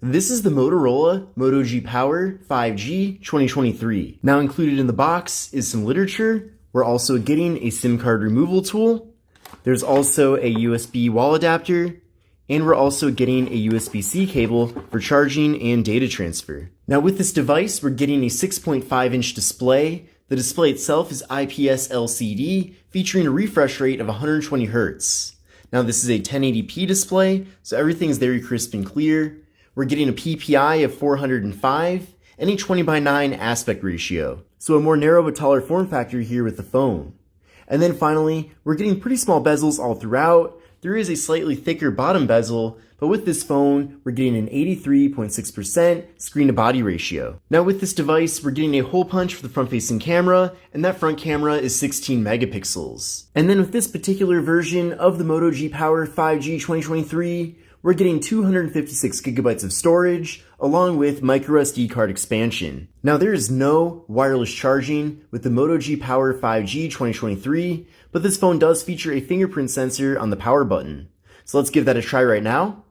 This is the Motorola Moto G Power 5G 2023. Now included in the box is some literature. We're also getting a SIM card removal tool. There's also a USB wall adapter, and we're also getting a USB-C cable for charging and data transfer. Now with this device, we're getting a 6.5-inch display. The display itself is IPS LCD, featuring a refresh rate of 120 Hz. Now this is a 1080p display, so everything's very crisp and clear. We're getting a PPI of 405 and a 20:9 aspect ratio. So a more narrow but taller form factor here with the phone. And then finally, we're getting pretty small bezels all throughout. There is a slightly thicker bottom bezel, but with this phone, we're getting an 83.6% screen-to-body ratio. Now with this device, we're getting a hole punch for the front-facing camera, and that front camera is 16 megapixels. And then with this particular version of the Moto G Power 5G 2023, we're getting 256 gigabytes of storage, along with microSD card expansion. Now there is no wireless charging with the Moto G Power 5G 2023, but this phone does feature a fingerprint sensor on the power button. So let's give that a try right now.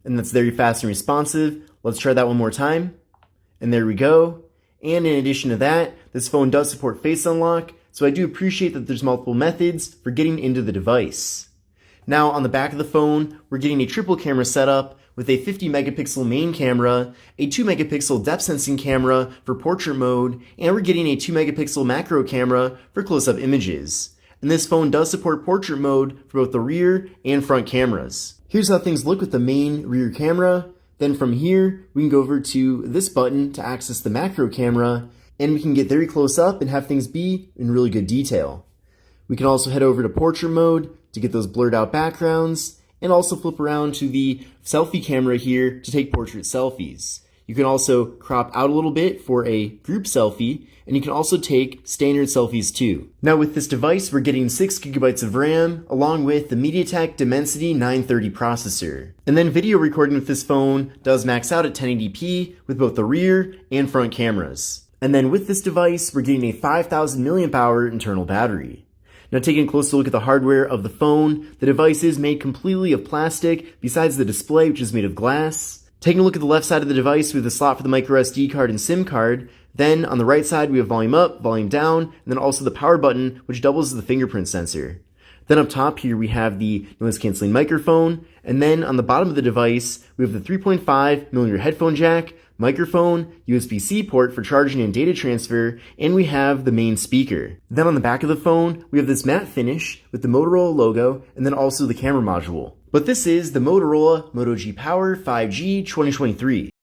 And that's very fast and responsive. Let's try that one more time. And there we go. And in addition to that, this phone does support Face Unlock, so I do appreciate that there's multiple methods for getting into the device. Now on the back of the phone, we're getting a triple camera setup with a 50 megapixel main camera, a 2 megapixel depth sensing camera for portrait mode, and we're getting a 2 megapixel macro camera for close-up images. And this phone does support portrait mode for both the rear and front cameras. Here's how things look with the main rear camera. Then from here, we can go over to this button to access the macro camera, and we can get very close up and have things be in really good detail. We can also head over to portrait mode to get those blurred out backgrounds, and also flip around to the selfie camera here to take portrait selfies. You can also crop out a little bit for a group selfie, and you can also take standard selfies too. Now with this device, we're getting 6 gigabytes of RAM, along with the MediaTek Dimensity 930 processor. And then video recording with this phone does max out at 1080p with both the rear and front cameras. And then with this device, we're getting a 5,000 milliamp hour internal battery. Now taking a closer look at the hardware of the phone, the device is made completely of plastic, besides the display, which is made of glass. Taking a look at the left side of the device, we have the slot for the microSD card and SIM card. Then on the right side, we have volume up, volume down, and then also the power button, which doubles as the fingerprint sensor. Then up top here, we have the noise canceling microphone. And then on the bottom of the device, we have the 3.5mm headphone jack, microphone, USB-C port for charging and data transfer, and we have the main speaker. Then on the back of the phone, we have this matte finish with the Motorola logo, and then also the camera module. But this is the Motorola Moto G Power 5G 2023.